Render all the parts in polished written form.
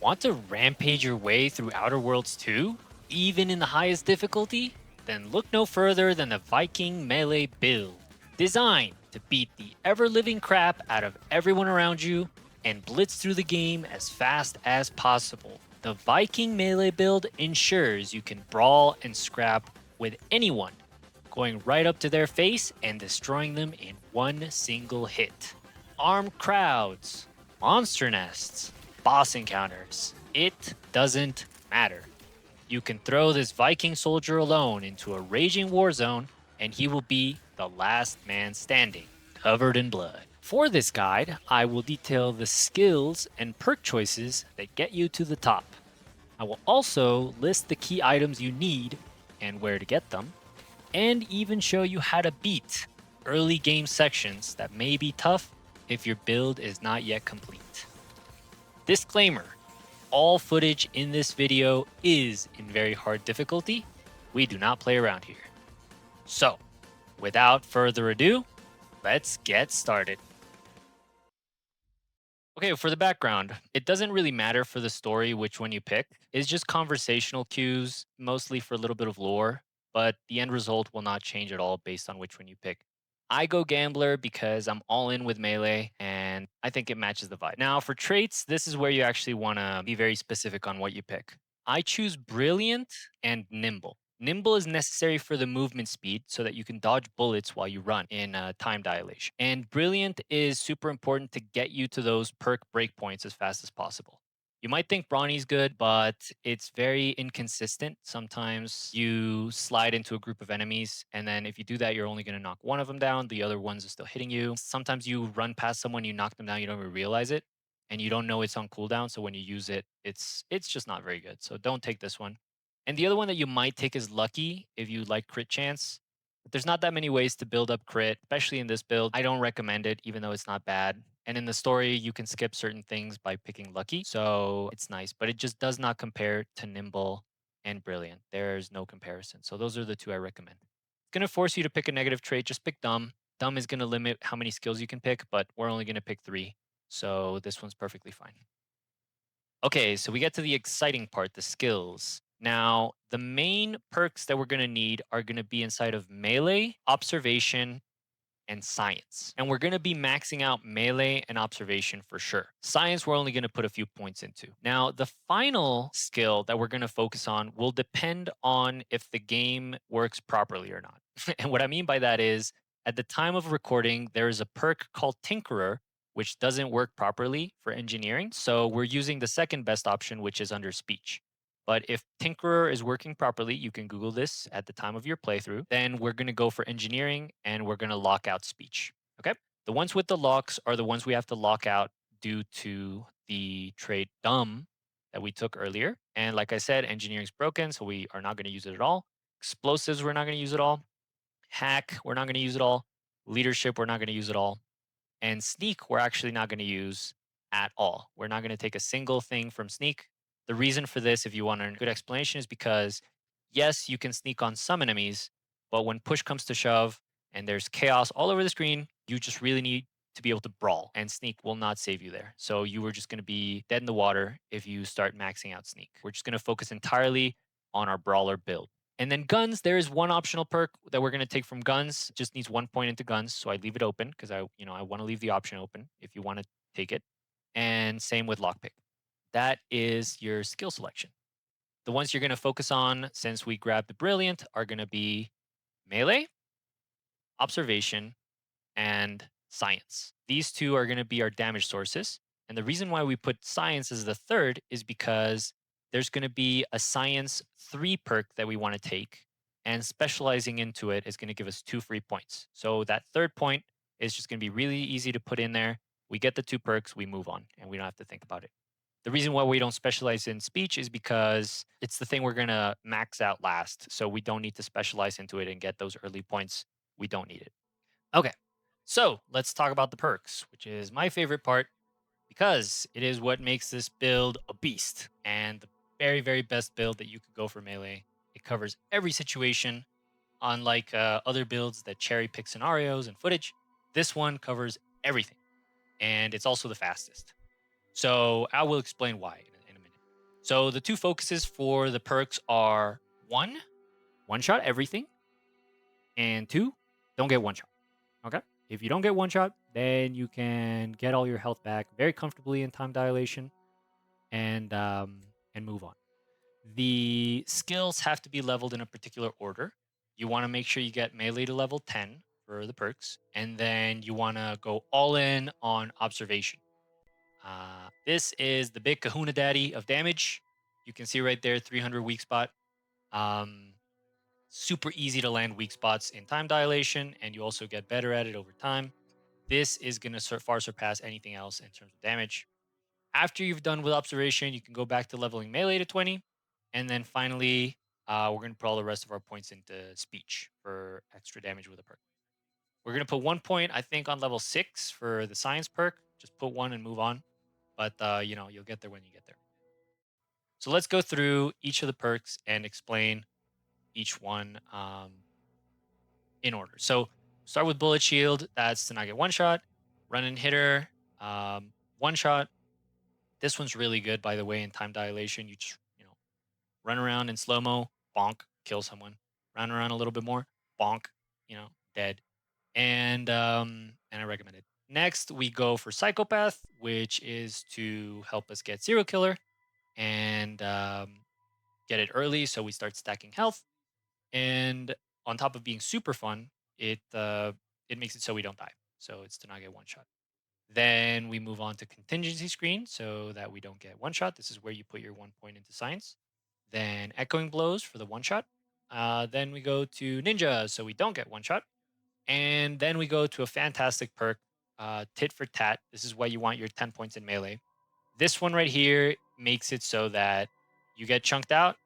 Want to rampage your way through Outer Worlds 2, even in the highest difficulty? Then look no further than the Viking melee build, designed to beat the ever-living crap out of everyone around you and blitz through the game as fast as possible. The Viking melee build ensures you can brawl and scrap with anyone, going right up to their face and destroying them in one single hit. Armed crowds, monster nests, boss encounters. It doesn't matter. You can throw this Viking soldier alone into a raging war zone, and he will be the last man standing, covered in blood. For this guide, I will detail the skills and perk choices that get you to the top. I will also list the key items you need and where to get them, and even show you how to beat early game sections that may be tough if your build is not yet complete. Disclaimer, all footage in this video is in very hard difficulty. We do not play around here. So, without further ado, let's get started. Okay, for the background, it doesn't really matter for the story which one you pick. It's just conversational cues, mostly for a little bit of lore, but the end result will not change at all based on which one you pick. I go Gambler because I'm all in with melee and I think it matches the vibe. Now, for traits, this is where you actually want to be very specific on what you pick. I choose Brilliant and Nimble. Nimble is necessary for the movement speed so that you can dodge bullets while you run in time dilation. And Brilliant is super important to get you to those perk breakpoints as fast as possible. You might think Brawny's good, but it's very inconsistent. Sometimes you slide into a group of enemies, and then if you do that, you're only going to knock one of them down. The other ones are still hitting you. Sometimes you run past someone, you knock them down, you don't even realize it, and you don't know it's on cooldown. So when you use it, it's just not very good. So don't take this one. And the other one that you might take is Lucky if you like crit chance. But there's not that many ways to build up crit, especially in this build. I don't recommend it, even though it's not bad. And in the story, you can skip certain things by picking Lucky. So it's nice, but it just does not compare to Nimble and Brilliant. There's no comparison. So those are the two I recommend. It's going to force you to pick a negative trait. Just pick Dumb. Dumb is going to limit how many skills you can pick, but we're only going to pick 3. So this one's perfectly fine. Okay, so we get to the exciting part, the skills. Now, the main perks that we're going to need are going to be inside of melee, observation, and science. And we're going to be maxing out melee and observation for sure. Science, we're only going to put a few points into. Now, the final skill that we're going to focus on will depend on if the game works properly or not. And what I mean by that is, at the time of recording, there is a perk called Tinkerer, which doesn't work properly for engineering. So we're using the second best option, which is under speech. But if Tinkerer is working properly, you can Google this at the time of your playthrough, then we're going to go for engineering and we're going to lock out speech. Okay. The ones with the locks are the ones we have to lock out due to the trait dumb that we took earlier. And like I said, engineering's broken, so we are not going to use it at all. Explosives, we're not going to use it all. Hack, we're not going to use it all. Leadership, we're not going to use it all. And sneak, we're actually not going to use at all. We're not going to take a single thing from sneak. The reason for this, if you want a good explanation, is because yes, you can sneak on some enemies, but when push comes to shove and there's chaos all over the screen, you just really need to be able to brawl, and sneak will not save you there. So you are just going to be dead in the water if you start maxing out sneak. We're just going to focus entirely on our brawler build. And then guns, there is one optional perk that we're going to take from guns. Just needs 1 point into guns, so I leave it open because I want to leave the option open if you want to take it. And same with lockpick. That is your skill selection. The ones you're going to focus on, since we grabbed the brilliant, are going to be melee, observation, and science. These two are going to be our damage sources. And the reason why we put science as the third is because there's going to be a science 3 perk that we want to take. And specializing into it is going to give us 2 free points. So that third point is just going to be really easy to put in there. We get the 2 perks, we move on, and we don't have to think about it. The reason why we don't specialize in speech is because it's the thing we're going to max out last. So we don't need to specialize into it and get those early points. We don't need it. Okay. So let's talk about the perks, which is my favorite part because it is what makes this build a beast and the very, very best build that you could go for melee. It covers every situation, unlike other builds that cherry pick scenarios and footage. This one covers everything, and it's also the fastest. So I will explain why in a minute. So the two focuses for the perks are one, one shot everything, and two, don't get one shot. Okay. If you don't get one shot, then you can get all your health back very comfortably in time dilation and move on. The skills have to be leveled in a particular order. You want to make sure you get melee to level 10 for the perks, and then you want to go all in on observation. This is the big kahuna daddy of damage. You can see right there 300 weak spot. Um, Super easy to land weak spots in time dilation, and you also get better at it over time. This is going to far surpass anything else in terms of damage. After you've done with observation, you can go back to leveling melee to 20. And then finally, we're going to put all the rest of our points into speech for extra damage with a perk. We're going to put 1 point, I think, on level 6 for the science perk. Just put one and move on. But, you'll get there when you get there. So let's go through each of the perks and explain each one in order. So start with bullet shield. That's to not get one shot. Run and hitter, one shot. This one's really good, by the way, in time dilation. You just, run around in slow mo, bonk, kill someone. Run around a little bit more, bonk, dead. And I recommend it. Next, we go for psychopath, which is to help us get serial killer and get it early, so we start stacking health. And on top of being super fun, it makes it so we don't die. So it's to not get one shot. Then we move on to contingency screen so that we don't get one shot. This is where you put your 1 point into science. Then echoing blows for the one shot. Then we go to ninja so we don't get one shot. And then we go to a fantastic perk, tit for tat. This is why you want your 10 points in melee. This one right here makes it so that you get chunked out.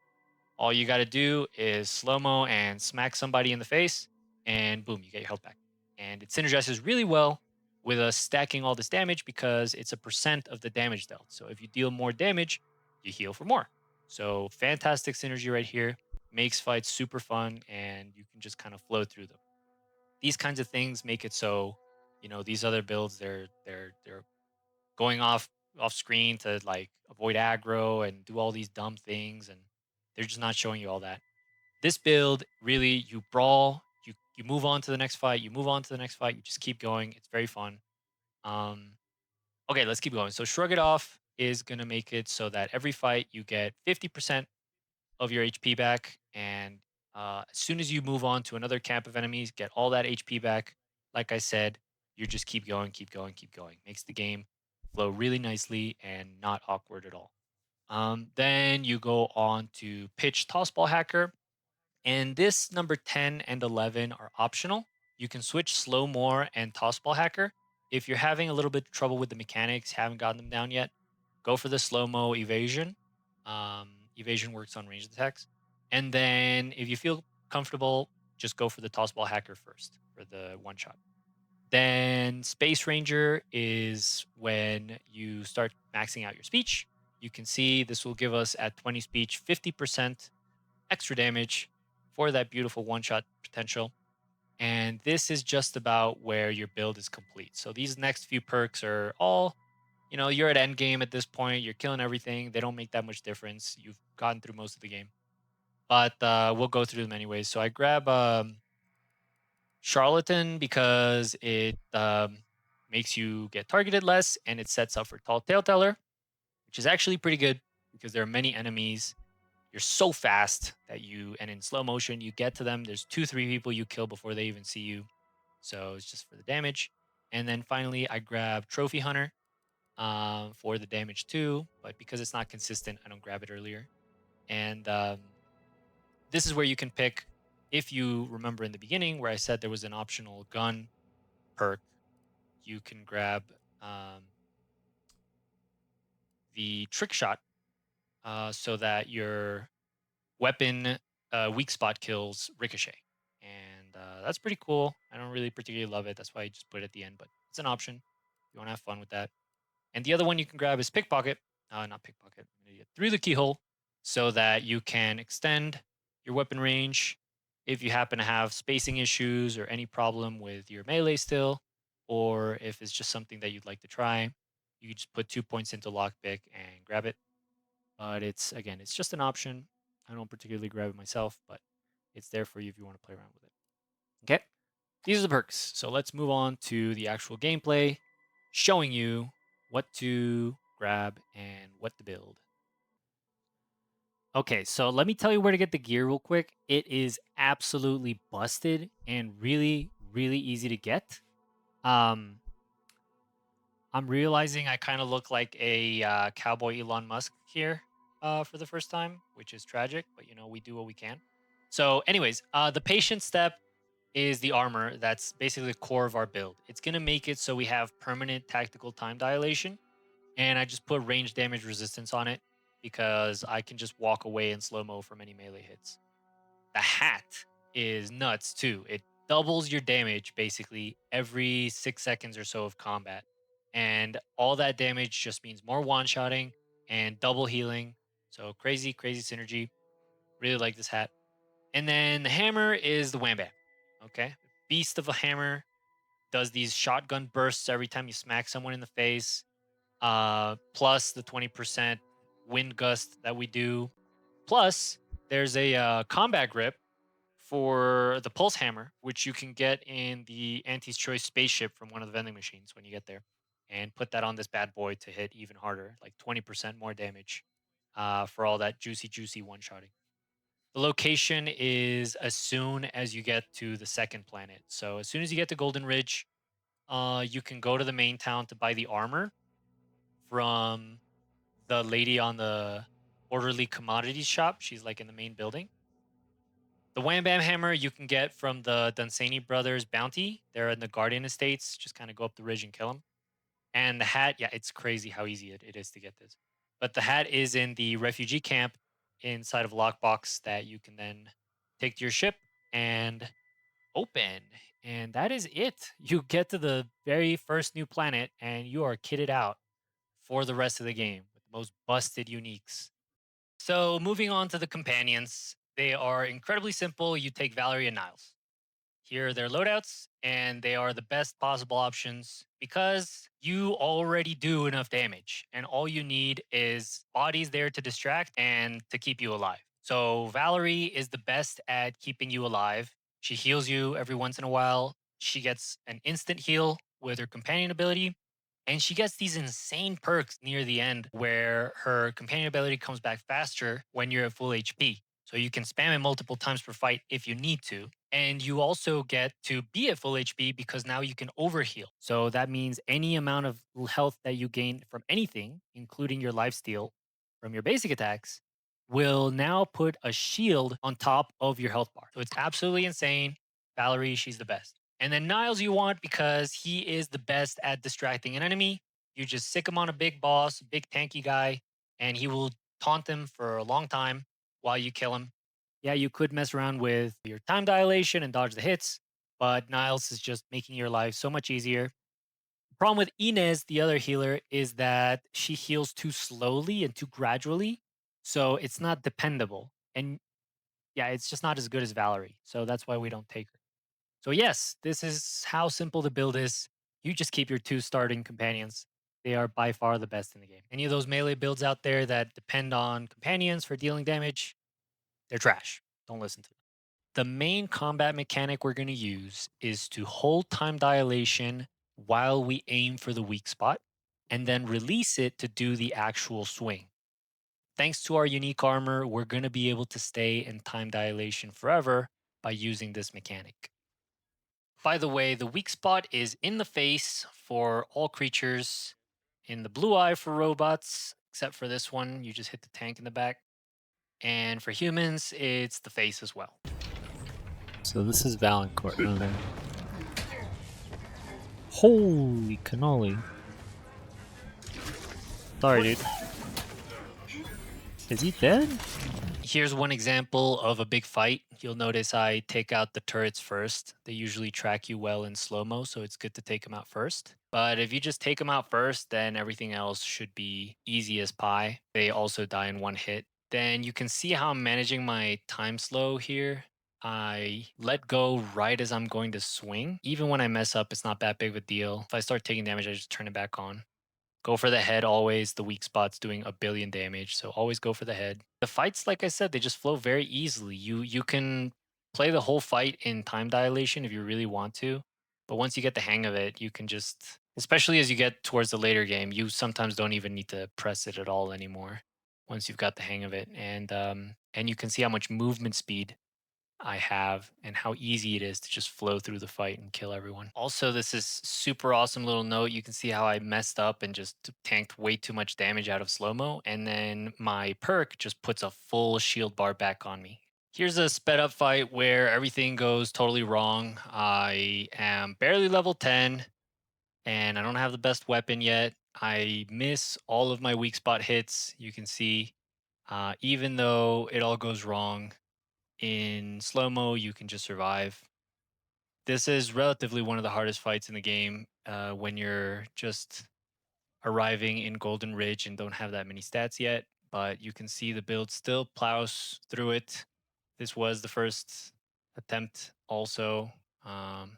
All you got to do is slow mo and smack somebody in the face, and boom, you get your health back. And it synergizes really well with us stacking all this damage because it's a percent of the damage dealt. So if you deal more damage, you heal for more. So fantastic synergy right here. Makes fights super fun, and you can just kind of flow through them. These kinds of things make it so, these other builds they're going off screen to like avoid aggro and do all these dumb things, and they're just not showing you all that. This build, really, you brawl, you move on to the next fight, you move on to the next fight, you just keep going. It's very fun. Um, okay, let's keep going. So Shrug It Off is gonna make it so that every fight you get 50% of your HP back, and as soon as you move on to another camp of enemies, get all that HP back. Like I said, you just keep going, keep going, keep going. Makes the game flow really nicely and not awkward at all. Then you go on to Pitch Tossball Hacker, and this number 10 and 11 are optional. You can switch Slow More and Tossball Hacker. If you're having a little bit of trouble with the mechanics, haven't gotten them down yet, go for the Slow Mo Evasion. Evasion works on ranged attacks. And then if you feel comfortable, just go for the Tossball Hacker first for the one shot. Then Space Ranger is when you start maxing out your speech. You can see this will give us at 20 speech 50% extra damage for that beautiful one shot potential. And this is just about where your build is complete. So these next few perks are all, you're at end game at this point. You're killing everything. They don't make that much difference. You've gotten through most of the game, but we'll go through them anyways. So I grab Charlatan because it makes you get targeted less, and it sets up for Tall Tale Teller, which is actually pretty good because there are many enemies. You're so fast that and in slow motion, you get to them. There's 2, 3 people you kill before they even see you. So it's just for the damage. And then finally, I grab Trophy Hunter for the damage too. But because it's not consistent, I don't grab it earlier. And this is where you can pick, if you remember in the beginning where I said there was an optional gun perk, you can grab the Trick Shot so that your weapon weak spot kills ricochet, and that's pretty cool. I don't really particularly love it. That's why I just put it at the end, but it's an option if you want to have fun with that. And the other one you can grab is pickpocket. Not pickpocket. I'm gonna get through the keyhole, so that you can extend your weapon range if you happen to have spacing issues or any problem with your melee still, or if it's just something that you'd like to try. You just put 2 points into lockpick and grab it. But it's again, it's just an option. I don't particularly grab it myself, but it's there for you if you want to play around with it. Okay. These are the perks. So let's move on to the actual gameplay, showing you what to grab and what to build. Okay, so let me tell you where to get the gear real quick. It is absolutely busted and really, really easy to get. Um, I'm realizing I kind of look like a cowboy Elon Musk here for the first time, which is tragic, but we do what we can. So, anyways, the patient step is the armor. That's basically the core of our build. It's going to make it so we have permanent tactical time dilation. And I just put range damage resistance on it because I can just walk away in slow mo from any melee hits. The hat is nuts too. It doubles your damage basically every 6 seconds or so of combat. And all that damage just means more one shotting and double healing. So crazy, crazy synergy. Really like this hat. And then the hammer is the wham bam. Okay. Beast of a hammer does these shotgun bursts every time you smack someone in the face. Plus the 20% wind gust that we do. Plus, there's a combat grip for the pulse hammer, which you can get in the Anti's Choice spaceship from one of the vending machines when you get there, and put that on this bad boy to hit even harder, like 20% more damage for all that juicy, juicy one shotting. The location is as soon as you get to the second planet. So as soon as you get to Golden Ridge, you can go to the main town to buy the armor from the lady on the orderly commodities shop. She's like in the main building. The Wham Bam Hammer you can get from the Dunsany brothers bounty. They're in the Guardian Estates. Just kind of go up the ridge and kill them. And the hat, yeah, it's crazy how easy it is to get this. But the hat is in the refugee camp inside of a lockbox that you can then take to your ship and open. And that is it. You get to the very first new planet and you are kitted out for the rest of the game with the most busted uniques. So, moving on to the companions, they are incredibly simple. You take Valerie and Niles. Here are their loadouts, and they are the best possible options because you already do enough damage, and all you need is bodies there to distract and to keep you alive. So, Valerie is the best at keeping you alive. She heals you every once in a while. She gets an instant heal with her companion ability, and she gets these insane perks near the end where her companion ability comes back faster when you're at full HP. So you can spam it multiple times per fight if you need to. And you also get to be at full HP because now you can overheal. So that means any amount of health that you gain from anything, including your lifesteal from your basic attacks, will now put a shield on top of your health bar. So it's absolutely insane. Valerie, she's the best. And then Niles you want because he is the best at distracting an enemy. You just sick him on a big boss, big tanky guy, and he will taunt them for a long time while you kill him. Yeah, you could mess around with your time dilation and dodge the hits, but Niles is just making your life so much easier. The problem with Inez, the other healer, is that she heals too slowly and too gradually. So it's not dependable. And yeah, it's just not as good as Valerie. So that's why we don't take her. So, yes, this is how simple the build is. You just keep your two starting companions. They are by far the best in the game. Any of those melee builds out there that depend on companions for dealing damage, they're trash. Don't listen to them. The main combat mechanic we're going to use is to hold time dilation while we aim for the weak spot and then release it to do the actual swing. Thanks to our unique armor, we're going to be able to stay in time dilation forever by using this mechanic. By the way, the weak spot is in the face for all creatures, in the blue eye for robots, except for this one, you just hit the tank in the back. And for humans, it's the face as well. So this is Valancourt. Okay. Holy cannoli. Sorry, dude. Is he dead? Here's one example of a big fight. You'll notice I take out the turrets first. They usually track you well in slow mo, so it's good to take them out first. But if you just take them out first, then everything else should be easy as pie. They also die in one hit. Then you can see how I'm managing my time slow here. I let go right as I'm going to swing. Even when I mess up, it's not that big of a deal. If I start taking damage, I just turn it back on. Go for the head always. The weak spot's doing a billion damage, so always go for the head. The fights, like I said, they just flow very easily. You can play the whole fight in time dilation if you really want to, but once you get the hang of it, you can just, especially as you get towards the later game, you sometimes don't even need to press it at all anymore once you've got the hang of it. And you can see how much movement speed I have and how easy it is to just flow through the fight and kill everyone. Also, this is super awesome little note. You can see how I messed up and just tanked way too much damage out of slow-mo, and then my perk just puts a full shield bar back on me. Here's a sped up fight where everything goes totally wrong. I am barely level 10 and I don't have the best weapon yet. I miss all of my weak spot hits. You can see, even though it all goes wrong, in slow mo, you can just survive. This is relatively one of the hardest fights in the game when you're just arriving in Golden Ridge and don't have that many stats yet. But you can see the build still plows through it. This was the first attempt, also. Um,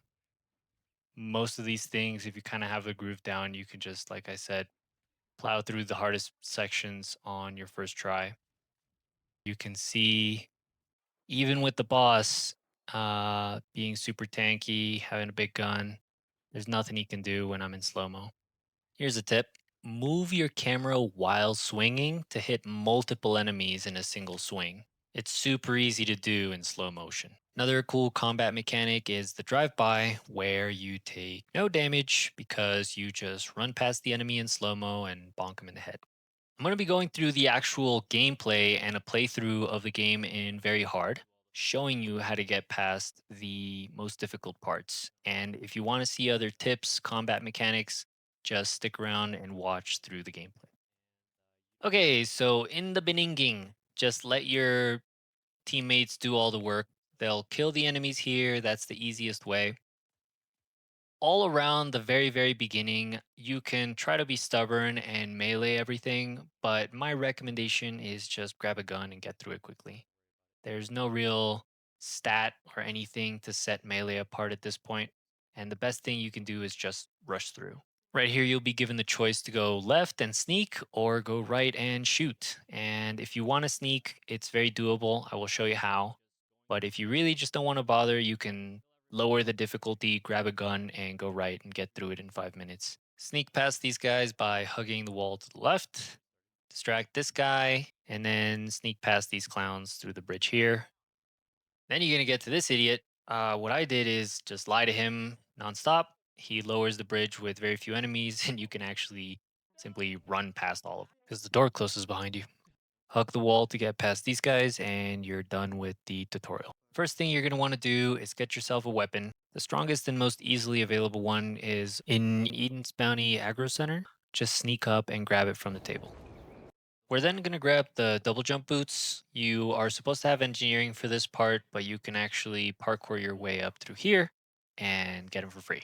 Most of these things, if you kind of have the groove down, you can just, like I said, plow through the hardest sections on your first try. You can see even with the boss being super tanky, having a big gun, there's nothing he can do when I'm in slow mo. Here's a tip: move your camera while swinging to hit multiple enemies in a single swing. It's super easy to do in slow motion. Another cool combat mechanic is the drive by, where you take no damage because you just run past the enemy in slow mo and bonk him in the head. I'm going to be going through the actual gameplay and a playthrough of the game in very hard, showing you how to get past the most difficult parts. And if you want to see other tips, combat mechanics, just stick around and watch through the gameplay. Okay, so in the beginning, just let your teammates do all the work. They'll kill the enemies here. That's the easiest way. All around the very, very beginning, you can try to be stubborn and melee everything, but my recommendation is just grab a gun and get through it quickly. There's no real stat or anything to set melee apart at this point, and the best thing you can do is just rush through. Right here, you'll be given the choice to go left and sneak or go right and shoot. And if you want to sneak, it's very doable. I will show you how. But if you really just don't want to bother, you can lower the difficulty, grab a gun, and go right and get through it in 5 minutes. Sneak past these guys by hugging the wall to the left, distract this guy, and then sneak past these clowns through the bridge here. Then you're going to get to this idiot. What I did is just lie to him nonstop. He lowers the bridge with very few enemies, and you can actually simply run past all of them because the door closes behind you. Hug the wall to get past these guys, and you're done with the tutorial. First thing you're going to want to do is get yourself a weapon. The strongest and most easily available one is in Eden's Bounty Aggro Center. Just sneak up and grab it from the table. We're then going to grab the double jump boots. You are supposed to have engineering for this part, but you can actually parkour your way up through here and get them for free.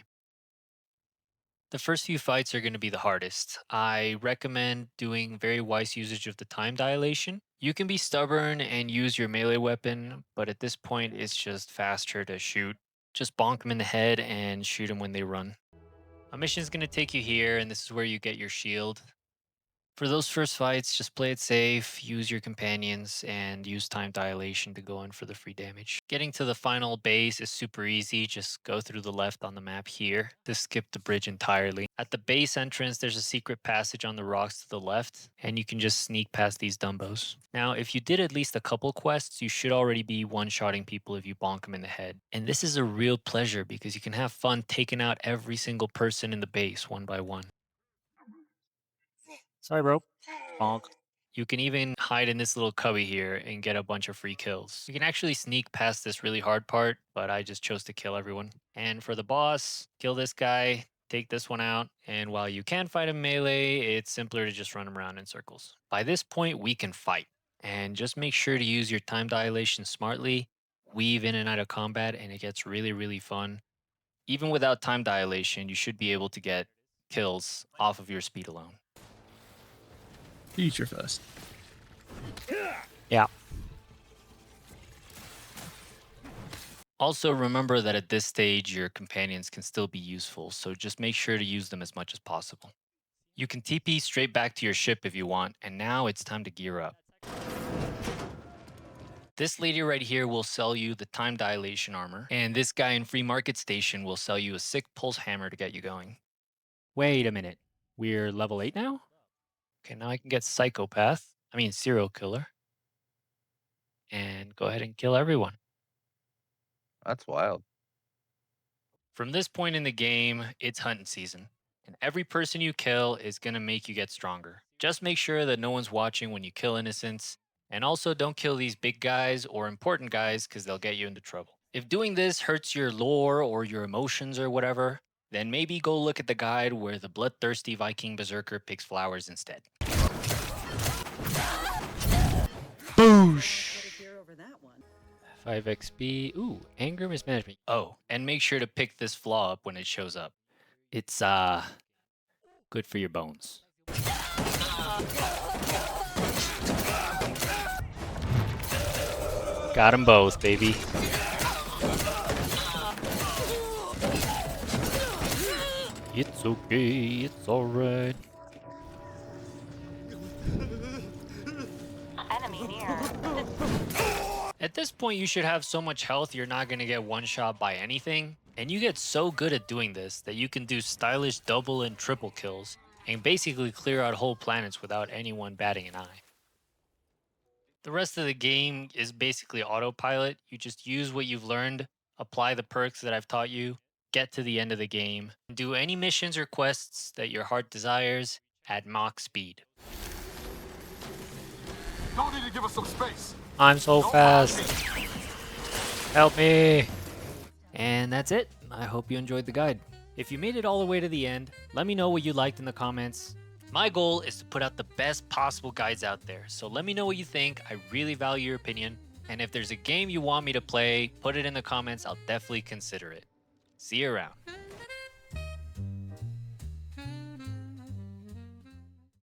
The first few fights are going to be the hardest. I recommend doing very wise usage of the time dilation. You can be stubborn and use your melee weapon, but at this point, it's just faster to shoot. Just bonk them in the head and shoot them when they run. A mission is going to take you here, and this is where you get your shield. For those first fights, just play it safe, use your companions, and use time dilation to go in for the free damage. Getting to the final base is super easy. Just go through the left on the map here to skip the bridge entirely. At the base entrance, there's a secret passage on the rocks to the left, and you can just sneak past these dumbos. Now, if you did at least a couple quests, you should already be one-shotting people if you bonk them in the head. And this is a real pleasure because you can have fun taking out every single person in the base one by one. Sorry, bro. Bonk. You can even hide in this little cubby here and get a bunch of free kills. You can actually sneak past this really hard part, but I just chose to kill everyone. And for the boss, kill this guy, take this one out, and while you can fight him melee, it's simpler to just run him around in circles. By this point, we can fight. And just make sure to use your time dilation smartly, weave in and out of combat, and it gets really, really fun. Even without time dilation, you should be able to get kills off of your speed alone. Future first. Yeah. Also, remember that at this stage, your companions can still be useful, so just make sure to use them as much as possible. You can TP straight back to your ship if you want, and now it's time to gear up. This lady right here will sell you the time dilation armor, and this guy in Free Market Station will sell you a sick pulse hammer to get you going. Wait a minute. We're level 8 now? Okay, now I can get serial killer, and go ahead and kill everyone. That's wild. From this point in the game, it's hunting season, and every person you kill is going to make you get stronger. Just make sure that no one's watching when you kill innocents, and also don't kill these big guys or important guys because they'll get you into trouble. If doing this hurts your lore or your emotions or whatever, then maybe go look at the guide where the bloodthirsty Viking berserker picks flowers instead. Boosh! 5 XP. Ooh, anger mismanagement. Oh, and make sure to pick this flaw up when it shows up. It's good for your bones. Got them both, baby. It's okay, it's alright. Enemy near. At this point, you should have so much health you're not going to get one-shot by anything, and you get so good at doing this that you can do stylish double and triple kills, and basically clear out whole planets without anyone batting an eye. The rest of the game is basically autopilot. You just use what you've learned, apply the perks that I've taught you, get to the end of the game, do any missions or quests that your heart desires at Mach speed. Y'all need to give us some space. I'm so Don't fast. mind me. Help me. And that's it. I hope you enjoyed the guide. If you made it all the way to the end, let me know what you liked in the comments. My goal is to put out the best possible guides out there, so let me know what you think. I really value your opinion. And if there's a game you want me to play, put it in the comments. I'll definitely consider it. See you around.